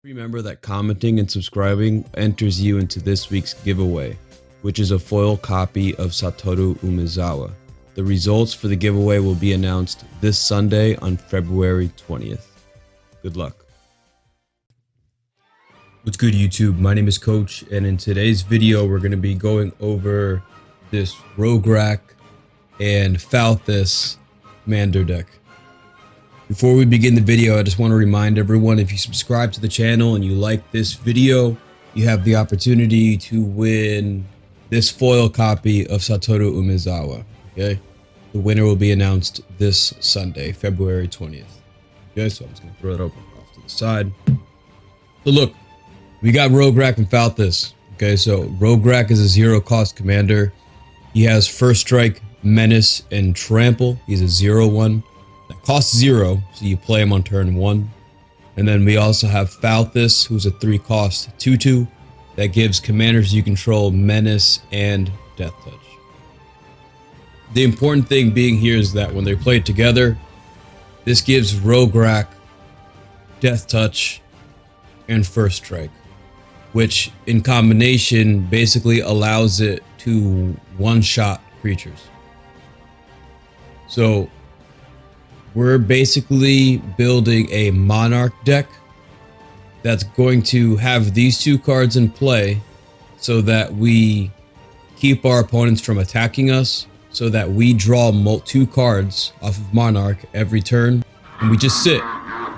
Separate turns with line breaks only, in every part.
Remember that commenting and subscribing enters you into this week's giveaway, which is a foil copy of Satoru Umezawa. The results for the giveaway will be announced this Sunday on February 20th. Good luck. What's good, YouTube? My name is Coach, and in today's video, we're going to be going over this Rograkh and Falthis commander deck. Before we begin the video, I just want to remind everyone, if you subscribe to the channel and you like this video, you have the opportunity to win this foil copy of Satoru Umezawa. Okay, the winner will be announced this Sunday, February 20th. Okay, so I'm just going to throw it off to the side. So look, we got Rograkh and Falthis. Okay, so Rograkh is a zero-cost commander. He has First Strike, Menace, and Trample. He's a 0/1. That costs 0, so you play him on turn 1. And then we also have Falthis, who's a 3-cost 2/2 that gives commanders you control Menace and Death Touch. The important thing being here is that when they're played together, this gives Rograkh Death Touch and First Strike, which in combination basically allows it to one-shot creatures. So we're basically building a Monarch deck that's going to have these two cards in play so that we keep our opponents from attacking us, so that we draw 2 cards off of Monarch every turn, and we just sit,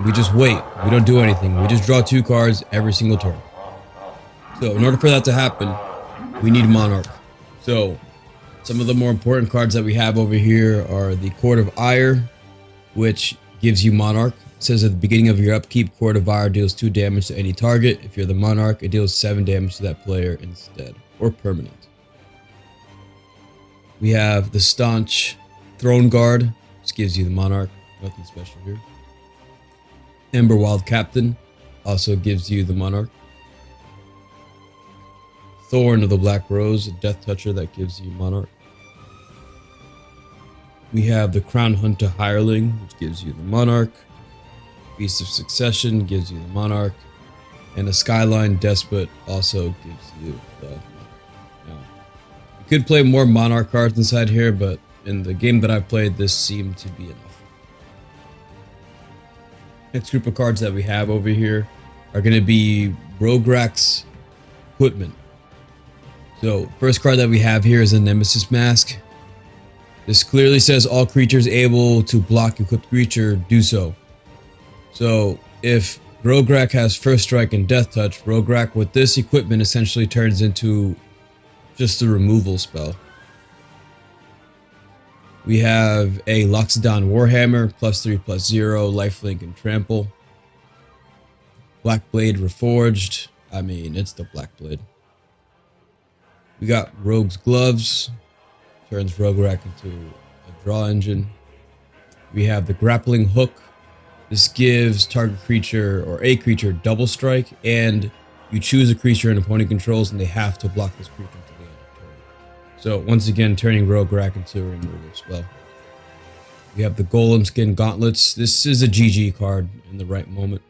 we just wait, we don't do anything, we just draw 2 cards every single turn. So in order for that to happen, we need Monarch. So some of the more important cards that we have over here are the Court of Ire, which gives you Monarch. It says at the beginning of your upkeep, Court of Ire deals 2 damage to any target. If you're the Monarch, it deals 7 damage to that player instead, or permanent. We have the Staunch Throne Guard, which gives you the Monarch. Nothing special here. Emberwild Captain also gives you the Monarch. Thorn of the Black Rose, a Death Toucher that gives you Monarch. We have the Crown Hunter Hireling, which gives you the Monarch. Beast of Succession gives you the Monarch. And the Skyline Despot also gives you the Monarch. Now, you could play more Monarch cards inside here, but in the game that I've played, this seemed to be enough. Next group of cards that we have over here are going to be Rograkh's equipment. So, first card that we have here is a Nemesis Mask. This clearly says all creatures able to block equipped creature do so. So if Rograkh has First Strike and Death Touch, Rograkh with this equipment essentially turns into just a removal spell. We have a Loxodon Warhammer, +3/+0, lifelink and trample. Blackblade Reforged. I mean, it's the Blackblade. We got Rogue's Gloves. Turns Rograkh into a draw engine. We have the Grappling Hook. This gives target creature or a creature double strike, and you choose a creature an opponent controls and they have to block this creature until the end of the turn. So once again, turning Rograkh into a removal spell. We have the Golem Skin Gauntlets. This is a GG card in the right moment.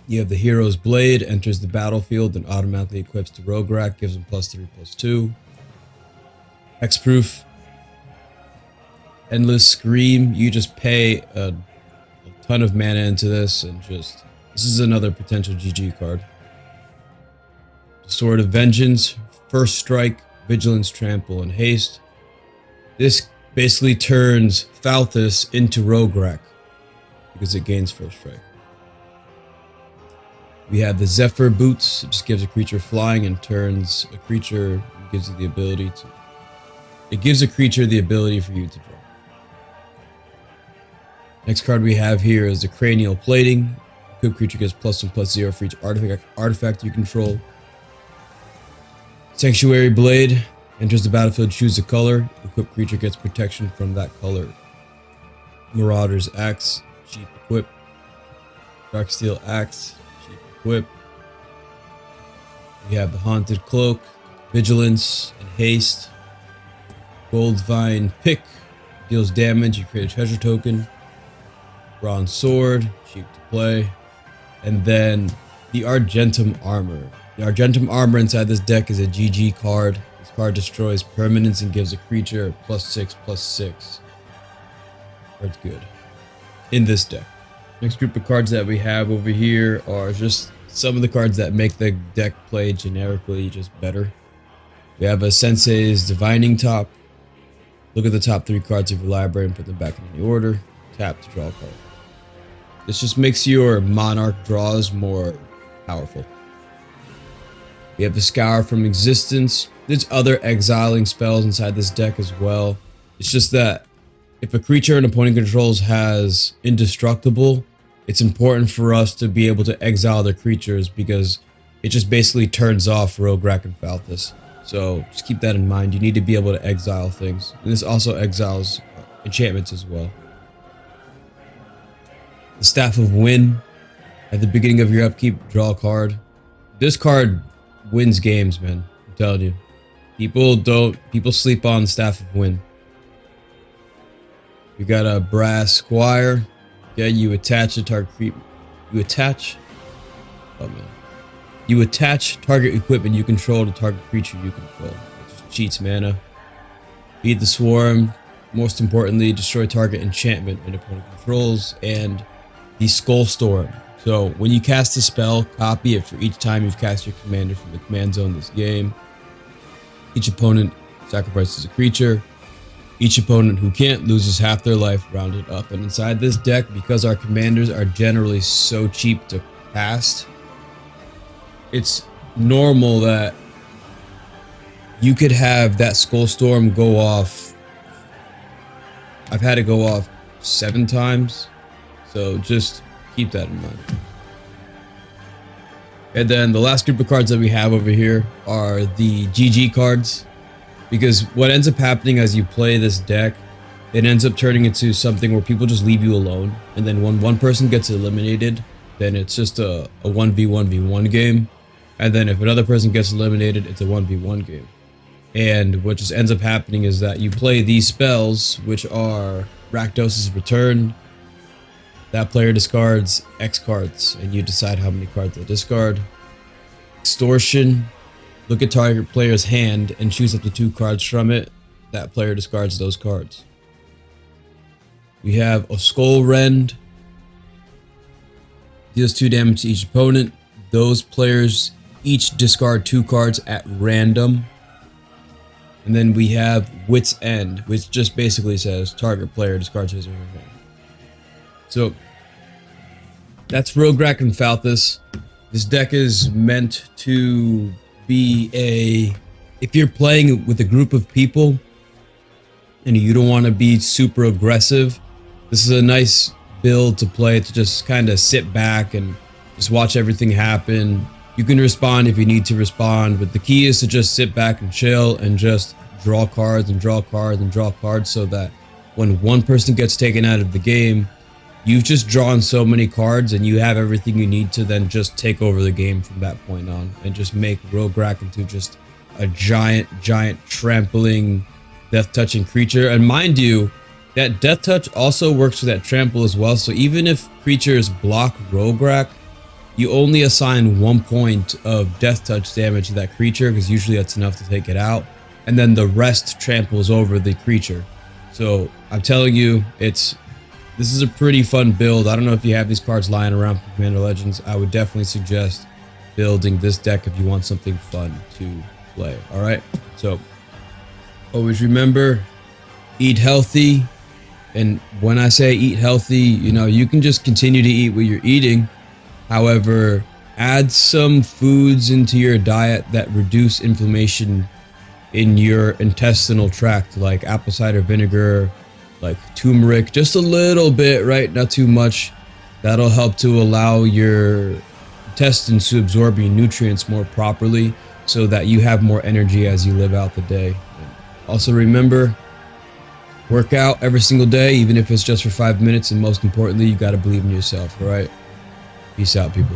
You have the Hero's Blade, enters the battlefield and automatically equips to Rograkh, gives him +3/+2. Hexproof. Endless Scream. You just pay a ton of mana into this, and this is another potential GG card. Sword of Vengeance. First Strike, Vigilance, Trample, and Haste. This basically turns Falthis into Rograkh because it gains First Strike. We have the Zephyr Boots. It just gives a creature flying and turns a creature, gives it the ability to. It gives a creature the ability for you to draw. Next card we have here is the Cranial Plating. Equipped creature gets +1/+0 for each artifact you control. Sanctuary Blade. Enters the battlefield, choose a color. Equipped creature gets protection from that color. Marauder's Axe. Cheap equip. Darksteel Axe. Cheap equip. We have the Haunted Cloak. Vigilance and Haste. Goldvine Pick, deals damage, you create a treasure token. Bronze Sword, cheap to play. And then the Argentum Armor. The Argentum Armor inside this deck is a GG card. This card destroys permanents and gives a creature +6/+6. That's good in this deck. Next group of cards that we have over here are just some of the cards that make the deck play generically just better. We have a Sensei's Divining Top. Look at the top 3 cards of your library and put them back in any order. Tap to draw a card. This just makes your Monarch draws more powerful. We have the Scour from Existence. There's other exiling spells inside this deck as well. It's just that if a creature an opponent controls has Indestructible, it's important for us to be able to exile their creatures because it just basically turns off Rograkh and Falthis. So just keep that in mind. You need to be able to exile things. And this also exiles enchantments as well. The Staff of Wind. At the beginning of your upkeep, draw a card. This card wins games, man. I'm telling you. People sleep on Staff of Wind. We got a Brass Squire. Yeah, you attach a target creep. You attach target equipment you control to target creature you control. It just cheats mana. Feed the Swarm. Most importantly, destroy target enchantment an opponent controls. And the Skull Storm. So when you cast a spell, copy it for each time you've cast your commander from the command zone this game. Each opponent sacrifices a creature. Each opponent who can't loses half their life, rounded up. And inside this deck, because our commanders are generally so cheap to cast, it's normal that you could have that Skull Storm go off. I've had it go off 7 times, so just keep that in mind. And then the last group of cards that we have over here are the GG cards. Because what ends up happening as you play this deck, it ends up turning into something where people just leave you alone. And then when one person gets eliminated, then it's just a 1v1v1 game. And then if another person gets eliminated, it's a 1v1 game. And what just ends up happening is that you play these spells, which are Rakdos' Return. That player discards X cards, and you decide how many cards they discard. Extortion. Look at target player's hand and choose up to 2 cards from it. That player discards those cards. We have a Skull Rend. Deals 2 damage to each opponent. Those players each discard 2 cards at random. And then we have Wit's End, which just basically says target player discards his or her hand. So that's Rograkh and Falthis. This deck is meant to be if you're playing with a group of people and you don't want to be super aggressive, this is a nice build to play, to just kind of sit back and just watch everything happen. You can respond if you need to respond, but the key is to just sit back and chill and just draw cards and draw cards and draw cards, so that when one person gets taken out of the game, you've just drawn so many cards and you have everything you need to then just take over the game from that point on and just make Rograkh into just a giant trampling, death touching creature. And mind you, that death touch also works for that trample as well. So even if creatures block Rograkh, you only assign 1 point of death touch damage to that creature, because usually that's enough to take it out. And then the rest tramples over the creature. So I'm telling you, this is a pretty fun build. I don't know if you have these cards lying around from Commander Legends. I would definitely suggest building this deck if you want something fun to play. All right. So always remember, eat healthy. And when I say eat healthy, you can just continue to eat what you're eating. However, add some foods into your diet that reduce inflammation in your intestinal tract, like apple cider vinegar, like turmeric, just a little bit, right? Not too much. That'll help to allow your intestines to absorb your nutrients more properly, so that you have more energy as you live out the day. Also remember, work out every single day, even if it's just for 5 minutes. And most importantly, you got to believe in yourself. All right. Peace out, people.